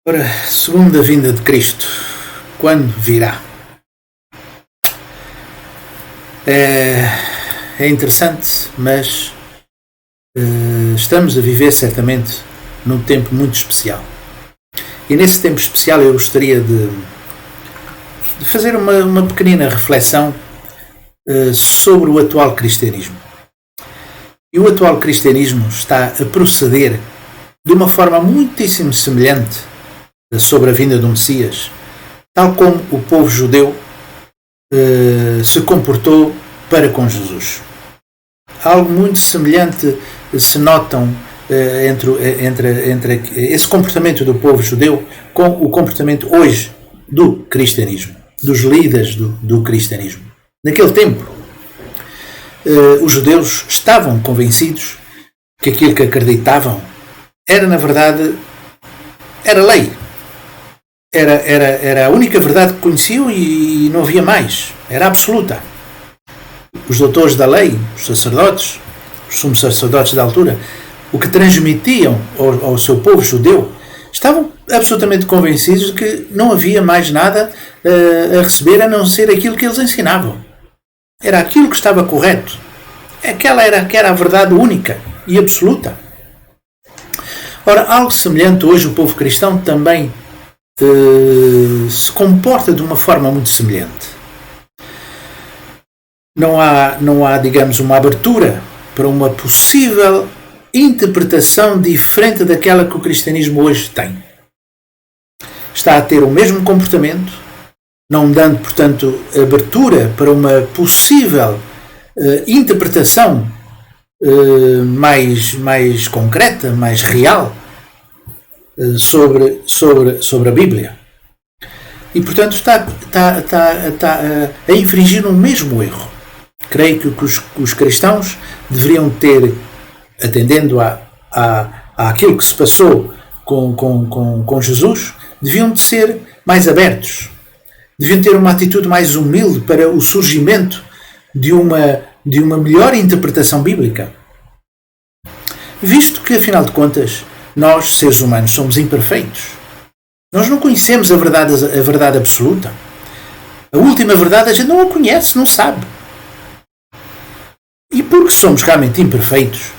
Ora, segunda vinda de Cristo, quando virá? É interessante, mas estamos a viver certamente num tempo muito especial. E nesse tempo especial eu gostaria de fazer uma pequenina reflexão sobre o atual cristianismo. E o atual cristianismo está a proceder de uma forma muitíssimo semelhante sobre a vinda do Messias, tal como o povo judeu se comportou para com Jesus. Algo muito semelhante se notam entre esse comportamento do povo judeu com o comportamento hoje do cristianismo, dos líderes do cristianismo. Naquele tempo, os judeus estavam convencidos que aquilo que acreditavam era, na verdade, era lei. Era a única verdade que conheciam e não havia mais. Era absoluta. Os doutores da lei, os sacerdotes, os sumos sacerdotes da altura, o que transmitiam ao seu povo judeu, estavam absolutamente convencidos de que não havia mais nada a receber a não ser aquilo que eles ensinavam. Era aquilo que estava correto. Aquela era a verdade única e absoluta. Ora, algo semelhante hoje o povo cristão também se comporta de uma forma muito semelhante. Não há, digamos, uma abertura para uma possível interpretação diferente daquela que o cristianismo hoje tem. Está a ter o mesmo comportamento, não dando, portanto, abertura para uma possível interpretação mais concreta, mais real sobre a Bíblia. E, portanto, está a infringir um mesmo erro. Creio que os cristãos deveriam ter, atendendo àquilo que se passou com Jesus, deviam de ser mais abertos. Deviam ter uma atitude mais humilde para o surgimento de uma melhor interpretação bíblica. Visto que, afinal de contas, nós, seres humanos, somos imperfeitos. Nós não conhecemos a verdade absoluta. A última verdade a gente não a conhece, não sabe. E porque somos realmente imperfeitos,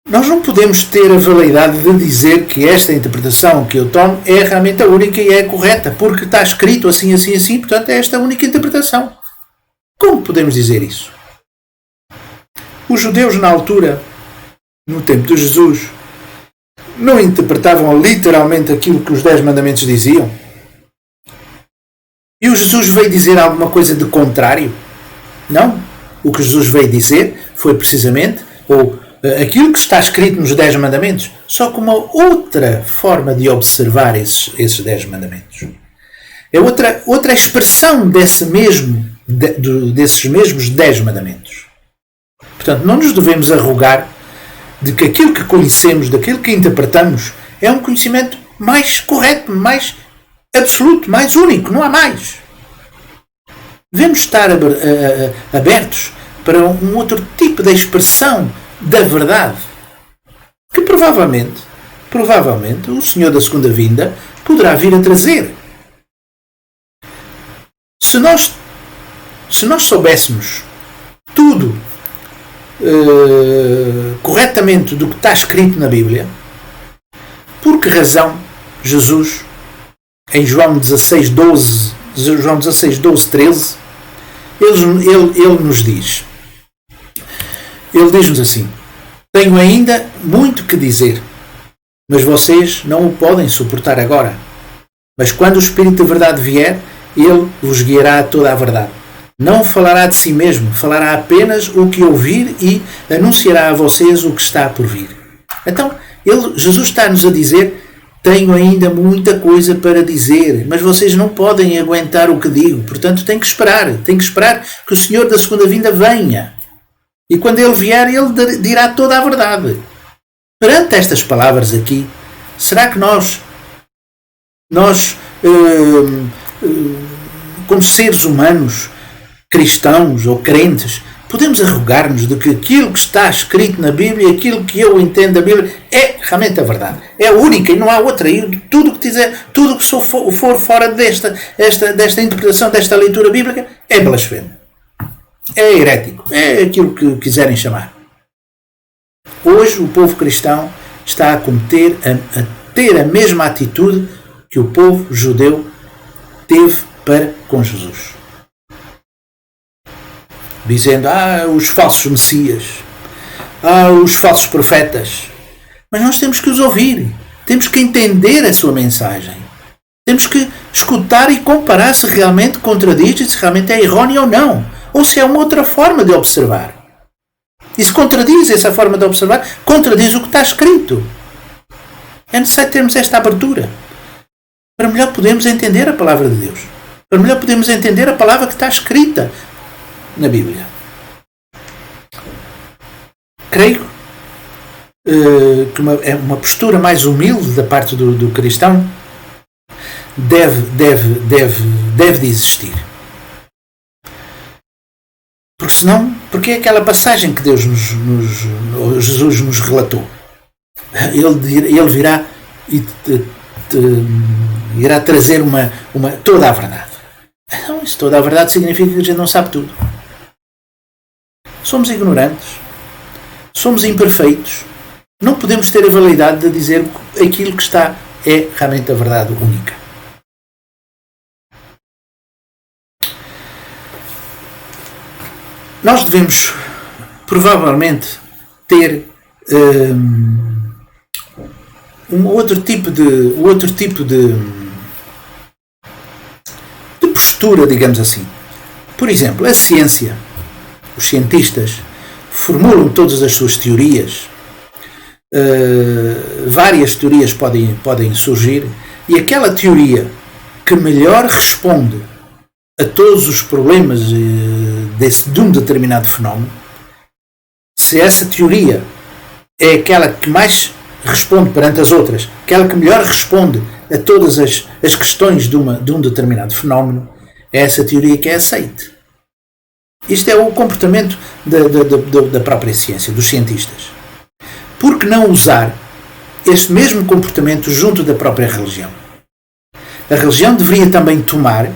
nós não podemos ter a validade de dizer que esta interpretação que eu tomo é realmente a única e é a correta, porque está escrito assim, assim, assim, portanto é esta a única interpretação. Como podemos dizer isso? Os judeus na altura, no tempo de Jesus, não interpretavam literalmente aquilo que os 10 mandamentos diziam? E o Jesus veio dizer alguma coisa de contrário? Não. O que Jesus veio dizer foi precisamente aquilo que está escrito nos 10 mandamentos, só com uma outra forma de observar esses 10 mandamentos. É outra expressão desses mesmos 10 mandamentos. Portanto, não nos devemos arrogar de que aquilo que conhecemos, daquilo que interpretamos, é um conhecimento mais correto, mais absoluto, mais único, não há mais. Devemos estar abertos para um outro tipo de expressão da verdade, que provavelmente o Senhor da segunda vinda poderá vir a trazer. Se nós soubéssemos tudo corretamente do que está escrito na Bíblia, por que razão Jesus, em João 16, 12, 13, ele nos diz, ele diz-nos assim: tenho ainda muito que dizer, mas vocês não o podem suportar agora. Mas quando o Espírito de verdade vier, ele vos guiará a toda a verdade. Não falará de si mesmo, falará apenas o que ouvir e anunciará a vocês o que está por vir. Então, Jesus está-nos a dizer: tenho ainda muita coisa para dizer, mas vocês não podem aguentar o que digo, portanto tem que esperar que o Senhor da segunda vinda venha. E quando Ele vier, Ele dirá toda a verdade. Perante estas palavras aqui, será que nós como seres humanos, cristãos ou crentes, podemos arrogar-nos de que aquilo que está escrito na Bíblia, aquilo que eu entendo da Bíblia, é realmente a verdade. É a única e não há outra. E tudo que dizer, tudo que for fora desta interpretação, desta leitura bíblica, é blasfemo. É herético. É aquilo que quiserem chamar. Hoje o povo cristão está a ter a mesma atitude que o povo judeu teve para com Jesus. Dizendo, os falsos messias, os falsos profetas. Mas nós temos que os ouvir. Temos que entender a sua mensagem. Temos que escutar e comparar se realmente contradiz e se realmente é errôneo ou não. Ou se é uma outra forma de observar. E se contradiz essa forma de observar, contradiz o que está escrito. É necessário termos esta abertura. Para melhor podermos entender a palavra de Deus. Para melhor podermos entender a palavra que está escrita na Bíblia. Creio que uma postura mais humilde da parte do cristão deve de existir. Porque senão, porque é aquela passagem que Deus Jesus nos relatou. Ele virá e irá trazer toda a verdade. Então, isso, toda a verdade significa que a gente não sabe tudo. Somos ignorantes. Somos imperfeitos. Não podemos ter a validade de dizer que aquilo que está é realmente a verdade única. Nós devemos, provavelmente, ter um outro tipo de postura, digamos assim. Por exemplo, a ciência, os cientistas formulam todas as suas teorias, várias teorias podem surgir, e aquela teoria que melhor responde a todos os problemas de um determinado fenómeno, se essa teoria é aquela que mais responde perante as outras, aquela que melhor responde a todas as questões de um determinado fenómeno, é essa teoria que é aceite. Isto é o comportamento da própria ciência, dos cientistas. Por que não usar este mesmo comportamento junto da própria religião? A religião deveria também tomar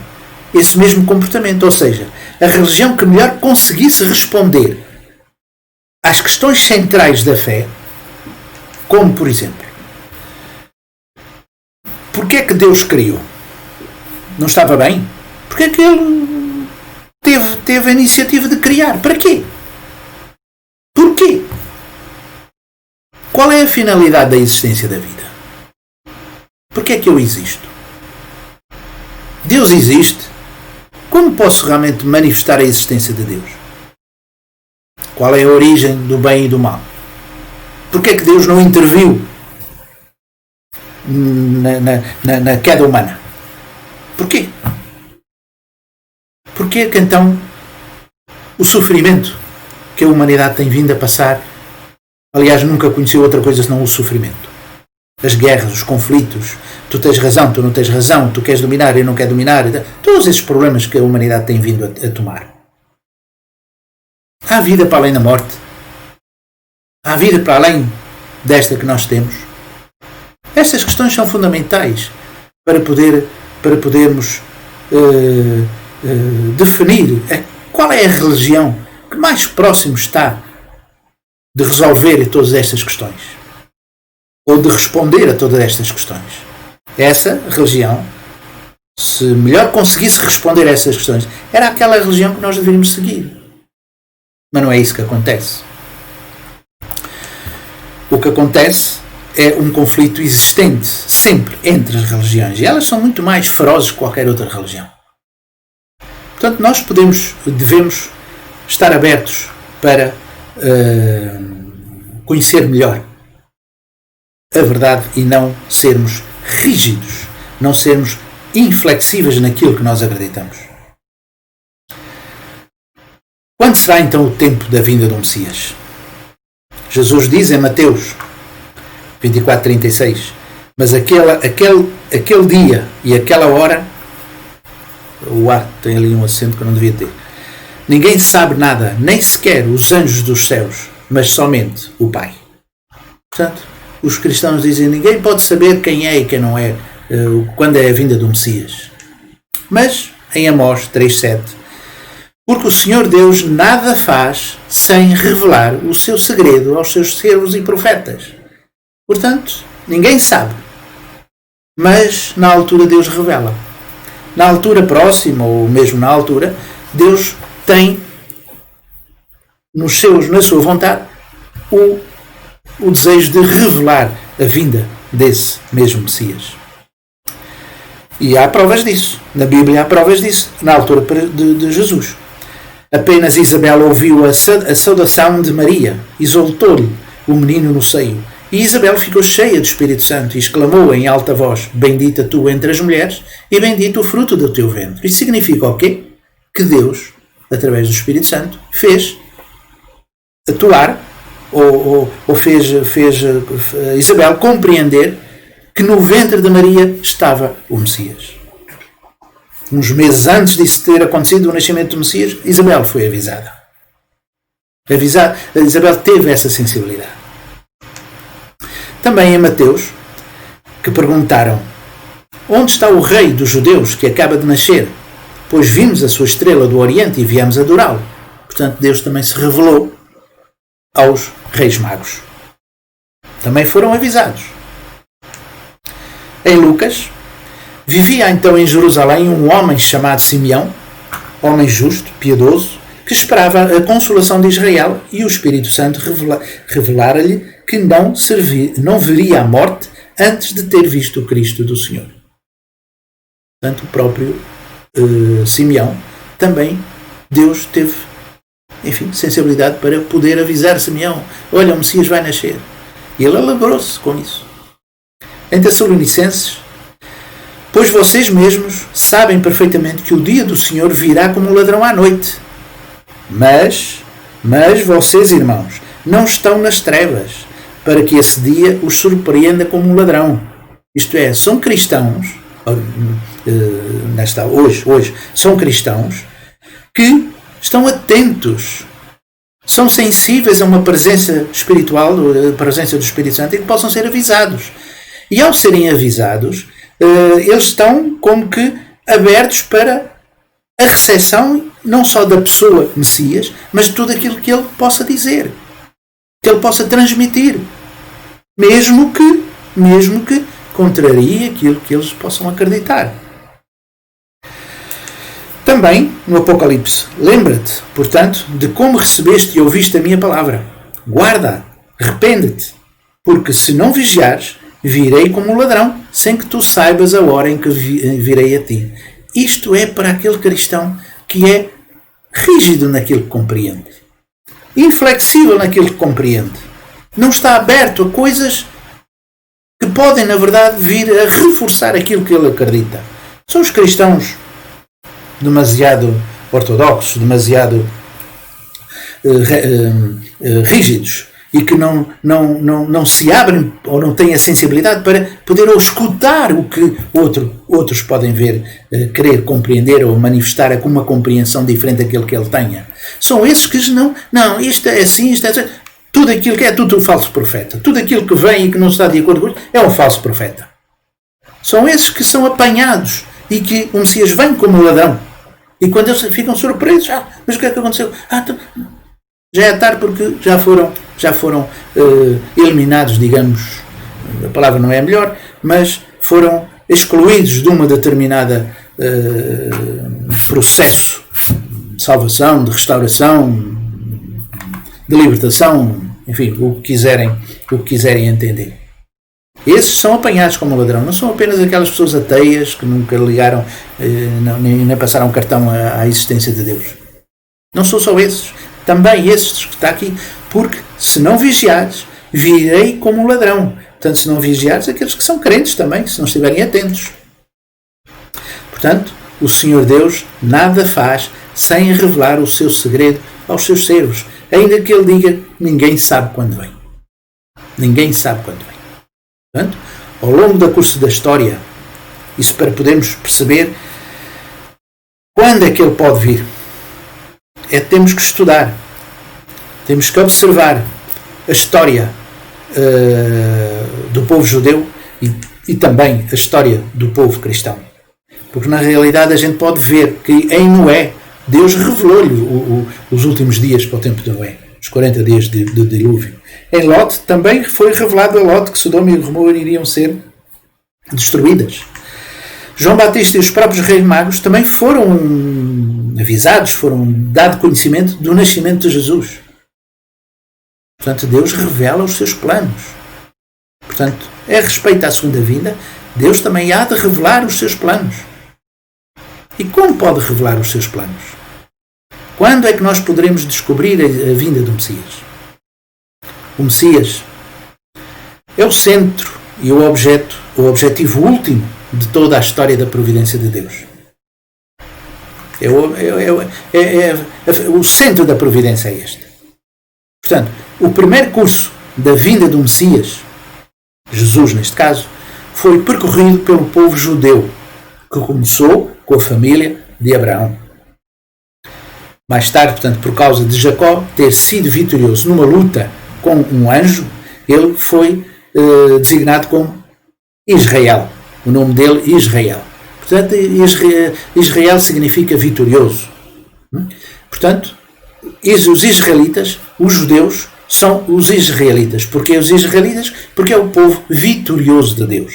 esse mesmo comportamento, ou seja, a religião que melhor conseguisse responder às questões centrais da fé, como, por exemplo, porque é que Deus criou? Não estava bem? Porque é que Ele teve a iniciativa de criar? Para quê? Porquê? Qual é a finalidade da existência da vida? Porquê é que eu existo? Deus existe? Como posso realmente manifestar a existência de Deus? Qual é a origem do bem e do mal? Porquê é que Deus não interviu na queda humana? Porquê? Porquê que então o sofrimento que a humanidade tem vindo a passar, aliás, nunca conheceu outra coisa senão o sofrimento? As guerras, os conflitos, tu tens razão, tu não tens razão, tu queres dominar, eu não quero dominar, todos esses problemas que a humanidade tem vindo a tomar. Há vida para além da morte? Há vida para além desta que nós temos? Estas questões são fundamentais para podermos definir qual é a religião que mais próximo está de resolver todas estas questões, ou de responder a todas estas questões. Essa religião, se melhor conseguisse responder a essas questões, era aquela religião que nós deveríamos seguir. Mas não é isso que acontece. O que acontece é um conflito existente sempre entre as religiões, e elas são muito mais ferozes que qualquer outra religião. Portanto, nós devemos estar abertos para conhecer melhor a verdade e não sermos rígidos, não sermos inflexíveis naquilo que nós acreditamos. Quando será então o tempo da vinda do Messias? Jesus diz em Mateus 24:36, mas aquele dia e aquela hora, o ar tem ali um acento que eu não devia ter, Ninguém sabe nada, nem sequer os anjos dos céus, mas somente o Pai. Portanto, os cristãos dizem, ninguém pode saber quem é e quem não é, quando é a vinda do Messias. Mas, em Amós 3:7, porque o Senhor Deus nada faz sem revelar o seu segredo aos seus servos e profetas. Portanto, ninguém sabe. Mas, na altura, Deus revela. Na altura próxima, ou mesmo na altura, Deus tem na sua vontade o desejo de revelar a vinda desse mesmo Messias. E há provas disso. Na Bíblia há provas disso. Na altura de Jesus. Apenas Isabel ouviu a saudação de Maria, exultou-lhe o menino no seio. E Isabel ficou cheia do Espírito Santo e exclamou em alta voz, bendita tu entre as mulheres e bendito o fruto do teu ventre. Isto significa o quê? Que Deus, através do Espírito Santo, fez atuar ou fez Isabel compreender que no ventre de Maria estava o Messias. Uns meses antes disso ter acontecido o nascimento do Messias, Isabel foi avisada. Isabel teve essa sensibilidade. Também em Mateus, que perguntaram, onde está o rei dos judeus que acaba de nascer? Pois vimos a sua estrela do Oriente e viemos adorá-lo. Portanto, Deus também se revelou aos reis magos. Também foram avisados. Em Lucas, vivia então em Jerusalém um homem chamado Simeão, homem justo, piedoso, que esperava a consolação de Israel, e o Espírito Santo revelara-lhe que não veria a morte antes de ter visto o Cristo do Senhor. Portanto, o próprio Simeão também, Deus teve, sensibilidade para poder avisar Simeão, olha, o Messias vai nascer. E ele alegrou-se com isso. Em Tessalonicenses, pois vocês mesmos sabem perfeitamente que o dia do Senhor virá como um ladrão à noite. Mas vocês, irmãos, não estão nas trevas, para que esse dia os surpreenda como um ladrão. Isto é, são cristãos, hoje, são cristãos que estão atentos, são sensíveis a uma presença espiritual, a presença do Espírito Santo, e que possam ser avisados. E ao serem avisados, eles estão como que abertos para a recepção não só da pessoa Messias, mas de tudo aquilo que ele possa dizer, que ele possa transmitir, mesmo que contrarie aquilo que eles possam acreditar. Também no Apocalipse, lembra-te, portanto, de como recebeste e ouviste a minha palavra. Guarda, arrepende-te, porque se não vigiares, virei como um ladrão, sem que tu saibas a hora em que virei a ti. Isto é para aquele cristão que é rígido naquilo que compreende, inflexível naquilo que compreende, não está aberto a coisas que podem, na verdade, vir a reforçar aquilo que ele acredita. São os cristãos demasiado ortodoxos, demasiado rígidos, e que não se abrem ou não têm a sensibilidade para poder escutar o que outros podem ver, querer compreender ou manifestar com uma compreensão diferente daquilo que ele tenha. São esses que não, isto é assim, isto é assim. Tudo aquilo que é tudo falso profeta. Tudo aquilo que vem e que não está de acordo com isso é um falso profeta. São esses que são apanhados e que o Messias vem como um ladrão. E quando eles ficam surpresos, mas o que é que aconteceu? Já é tarde, porque já foram eliminados, digamos, a palavra não é a melhor, mas foram excluídos de uma determinada processo de salvação, de restauração, de libertação, enfim, o que quiserem entender. Esses são apanhados como ladrão. Não são apenas aquelas pessoas ateias que nunca ligaram, nem passaram cartão à existência de Deus. Não são só esses. Também esses que está aqui. Porque se não vigiares, virei como um ladrão. Portanto, se não vigiares, aqueles que são crentes também, se não estiverem atentos. Portanto, o Senhor Deus nada faz sem revelar o seu segredo aos seus servos. Ainda que ele diga, ninguém sabe quando vem. Ninguém sabe quando vem. Portanto, ao longo do curso da história, isso para podermos perceber quando é que ele pode vir. temos que estudar, temos que observar a história do povo judeu e também a história do povo cristão. Porque na realidade a gente pode ver que em Noé, Deus revelou-lhe os últimos dias para o tempo de Noé, os 40 dias de dilúvio. Em Lot também foi revelado a Lot que Sodoma e Gomorra iriam ser destruídas. João Batista e os próprios reis magos também foram avisados, foram dado conhecimento do nascimento de Jesus. Portanto, Deus revela os seus planos. Portanto, a respeito à segunda vinda, Deus também há de revelar os seus planos. E como pode revelar os seus planos? Quando é que nós poderemos descobrir a vinda do Messias? O Messias é o centro e o objetivo último de toda a história da providência de Deus. O centro da providência é este. Portanto, o primeiro curso da vinda do Messias, Jesus neste caso, foi percorrido pelo povo judeu, que começou com a família de Abraão. Mais tarde, portanto, por causa de Jacó ter sido vitorioso numa luta com um anjo, ele foi designado como Israel. O nome dele, Israel. Portanto, Israel significa vitorioso. Portanto, os israelitas, os judeus, são os israelitas. Porquê os israelitas? Porque é o povo vitorioso de Deus.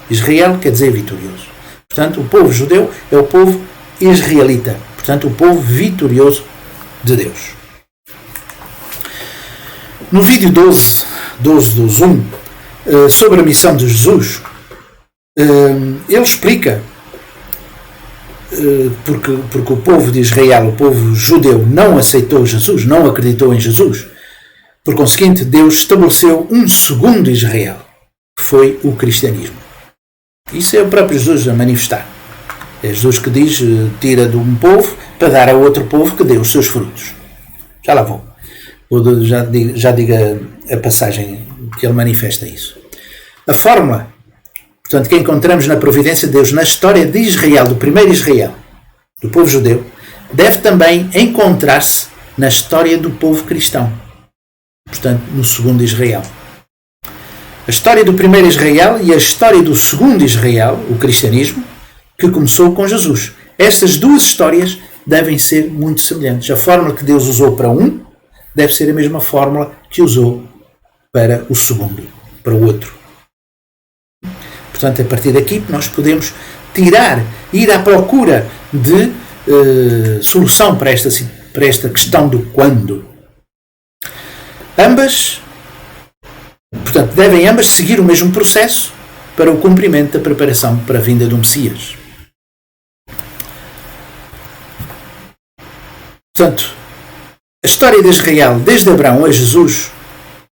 Israel quer dizer vitorioso. Portanto, o povo judeu é o povo israelita. Portanto, o povo vitorioso de Deus. No vídeo 12.1, sobre a missão de Jesus, ele explica porque o povo de Israel, o povo judeu, não aceitou Jesus, não acreditou em Jesus. Por conseguinte, Deus estabeleceu um segundo Israel, que foi o cristianismo. Isso é o próprio Jesus a manifestar. É Jesus que diz, tira de um povo para dar a outro povo que dê os seus frutos. Já lá vou. Já diga a passagem que ele manifesta isso. A fórmula, portanto, que encontramos na providência de Deus na história de Israel, do primeiro Israel, do povo judeu, deve também encontrar-se na história do povo cristão. Portanto, no segundo Israel. A história do primeiro Israel e a história do segundo Israel, o cristianismo, que começou com Jesus. Estas duas histórias devem ser muito semelhantes. A fórmula que Deus usou para um deve ser a mesma fórmula que usou para o segundo, para o outro. Portanto, a partir daqui nós podemos ir à procura de solução para esta questão do quando. Devem ambas seguir o mesmo processo para o cumprimento da preparação para a vinda do Messias. Portanto, a história de Israel, desde Abraão a Jesus,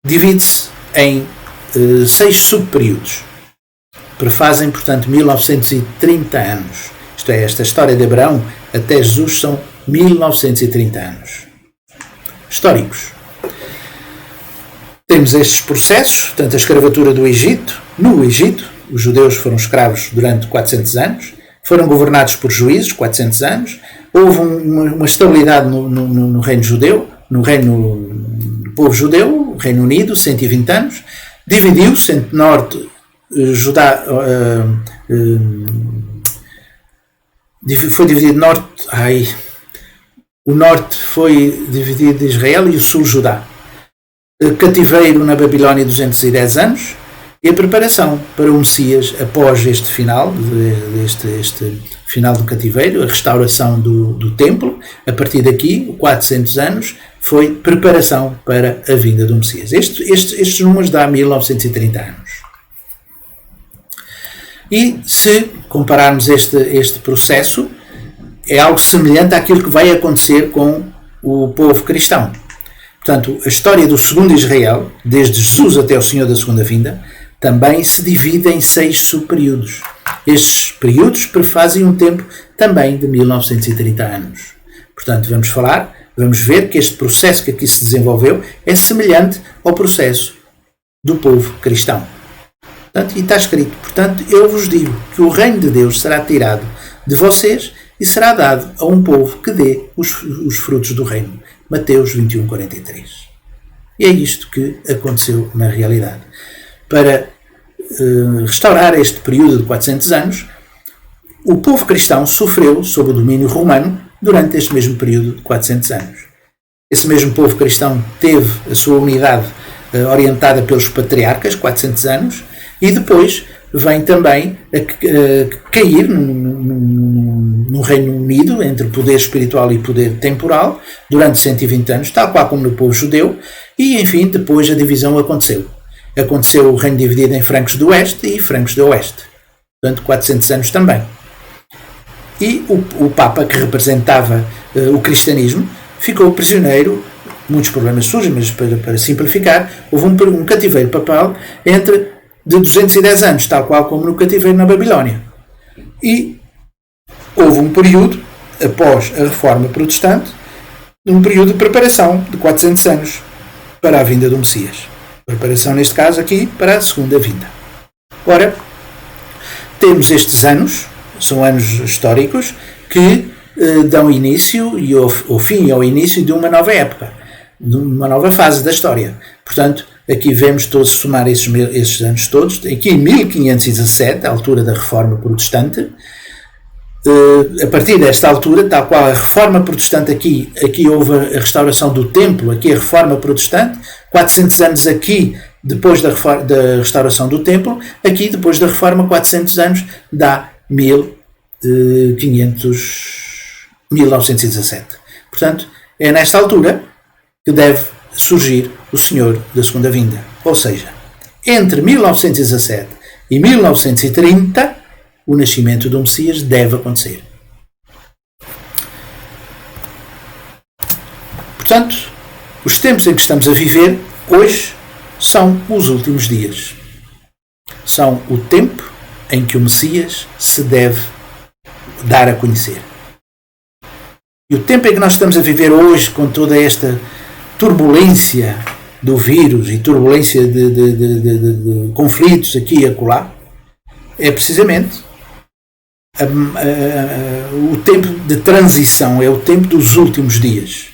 divide-se em 6 subperíodos. Prefazem, portanto, 1930 anos. Isto é, esta história de Abraão até Jesus são 1930 anos. Históricos. Temos estes processos, portanto, a escravatura do Egito. No Egito, os judeus foram escravos durante 400 anos, foram governados por juízes, 400 anos. Houve uma estabilidade no reino judeu, no reino do povo judeu, o Reino Unido, 120 anos. Dividiu-se entre norte, Judá, foi dividido norte, o norte foi dividido de Israel e o sul Judá. Cativeiro na Babilónia 210 anos e a preparação para o Messias após este final, este final do cativeiro, a restauração do templo. A partir daqui, 400 anos, foi preparação para a vinda do Messias. Estes números dão 1930 anos. E se compararmos este processo, é algo semelhante àquilo que vai acontecer com o povo cristão. Portanto, a história do segundo Israel, desde Jesus até o Senhor da segunda vinda, também se divide em 6 subperíodos. Estes períodos prefazem um tempo também de 1930 anos. Portanto, vamos ver que este processo que aqui se desenvolveu é semelhante ao processo do povo cristão. Portanto, e está escrito, portanto, eu vos digo que o reino de Deus será tirado de vocês e será dado a um povo que dê os frutos do reino. Mateus 21, 43. E é isto que aconteceu na realidade. Para restaurar este período de 400 anos, o povo cristão sofreu sob o domínio romano durante este mesmo período de 400 anos. Esse mesmo povo cristão teve a sua unidade orientada pelos patriarcas, 400 anos, e depois vem também a cair no Reino Unido, entre poder espiritual e poder temporal, durante 120 anos, tal qual como no povo judeu, e enfim, depois a divisão aconteceu. Aconteceu o reino dividido em francos do Oeste e francos do Oeste. Portanto, 400 anos também. E o Papa, que representava o cristianismo, ficou prisioneiro. Muitos problemas surgem, mas para simplificar, houve um cativeiro papal de 210 anos, tal qual como no cativeiro na Babilónia. E houve um período, após a Reforma Protestante, um período de preparação de 400 anos para a vinda do Messias. Preparação, neste caso aqui, para a segunda vinda. Ora, temos estes anos, são anos históricos, que dão início e ao fim e ao início de uma nova época, de uma nova fase da história. Portanto, aqui vemos todos somar esses anos todos. Aqui em 1517, a altura da Reforma Protestante, a partir desta altura, tal qual a Reforma Protestante aqui houve a restauração do Templo, aqui a Reforma Protestante, 400 anos aqui depois da restauração do Templo, aqui depois da Reforma 400 anos dá 1917. Portanto, é nesta altura que deve surgir o Senhor da Segunda Vinda. Ou seja, entre 1917 e 1930, o nascimento do Messias deve acontecer. Portanto, os tempos em que estamos a viver hoje são os últimos dias. São o tempo em que o Messias se deve dar a conhecer. E o tempo em que nós estamos a viver hoje, com toda esta turbulência do vírus e turbulência de conflitos aqui e acolá, é precisamente o tempo de transição, é o tempo dos últimos dias.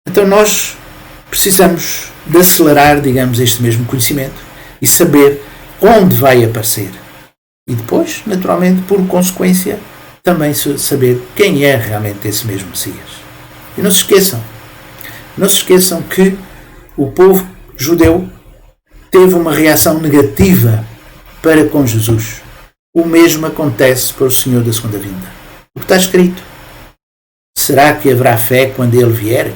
Então nós precisamos de acelerar, digamos, este mesmo conhecimento e saber onde vai aparecer. E depois, naturalmente, por consequência, também saber quem é realmente esse mesmo Messias. E não se esqueçam que o povo judeu teve uma reação negativa para com Jesus. O mesmo acontece para o Senhor da Segunda Vinda. O que está escrito? Será que haverá fé quando Ele vier?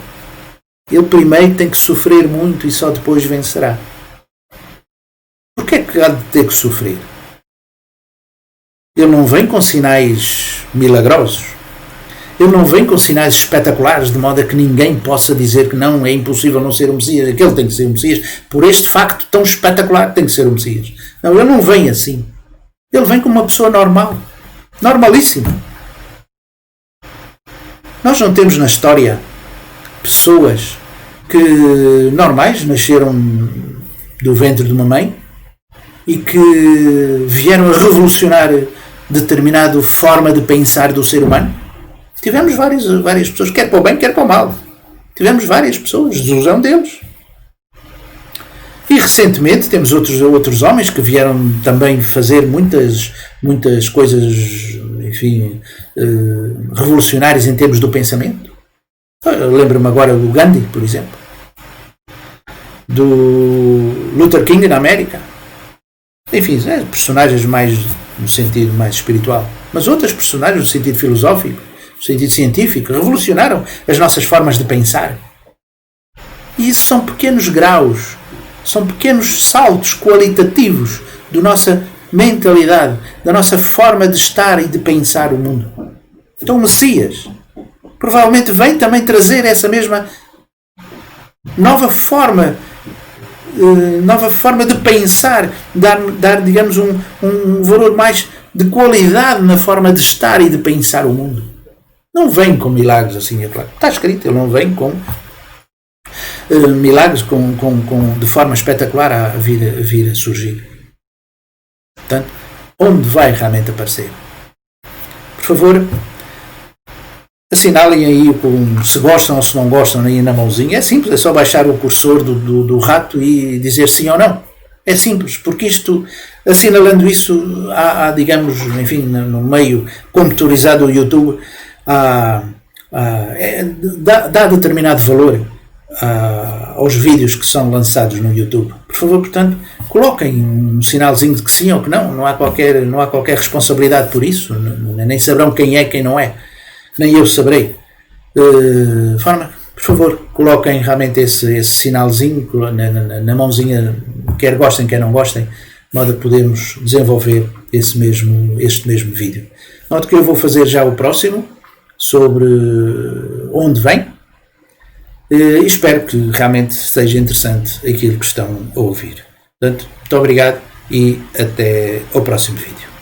Ele primeiro tem que sofrer muito e só depois vencerá. Por que é que há de ter que sofrer? Ele não vem com sinais milagrosos. Ele não vem com sinais espetaculares, de modo a que ninguém possa dizer que não, é impossível não ser o Messias, aquele tem que ser o Messias, por este facto tão espetacular que tem que ser o Messias. Não, ele não vem assim. Ele vem como uma pessoa normal. Normalíssima. Nós não temos na história pessoas que normais, nasceram do ventre de uma mãe e que vieram a revolucionar determinada forma de pensar do ser humano. Tivemos várias pessoas, quer para o bem, quer para o mal. Tivemos várias pessoas, Jesus é um deles. E recentemente temos outros homens que vieram também fazer muitas coisas, enfim, revolucionárias em termos do pensamento. Lembro-me agora do Gandhi, por exemplo, do Luther King na América. Enfim, personagens mais no sentido mais espiritual, mas outras personagens no sentido filosófico, no sentido científico, revolucionaram as nossas formas de pensar. E isso são pequenos graus, são pequenos saltos qualitativos da nossa mentalidade, da nossa forma de estar e de pensar o mundo. Então o Messias provavelmente vem também trazer essa mesma nova forma de pensar, dar digamos, um valor mais de qualidade na forma de estar e de pensar o mundo. Não vem com milagres assim, é claro. Está escrito, ele não vem com milagres de forma espetacular a vir a surgir. Portanto, onde vai realmente aparecer. Por favor, assinalem aí se gostam ou se não gostam aí na mãozinha. É simples, é só baixar o cursor do rato e dizer sim ou não. É simples, porque isto, assinalando isso, há digamos, enfim, no meio computadorizado do YouTube, dá determinado valor aos vídeos que são lançados no YouTube. Por favor, portanto, coloquem um sinalzinho de que sim ou que não. Não há qualquer responsabilidade por isso. Nem saberão quem é, quem não é. Nem eu saberei. Forma, por favor, coloquem realmente esse sinalzinho na mãozinha, quer gostem, quer não gostem, de modo a podermos desenvolver este mesmo vídeo. Note que eu vou fazer já o próximo, sobre onde vem, e espero que realmente seja interessante aquilo que estão a ouvir. Portanto, muito obrigado e até ao próximo vídeo.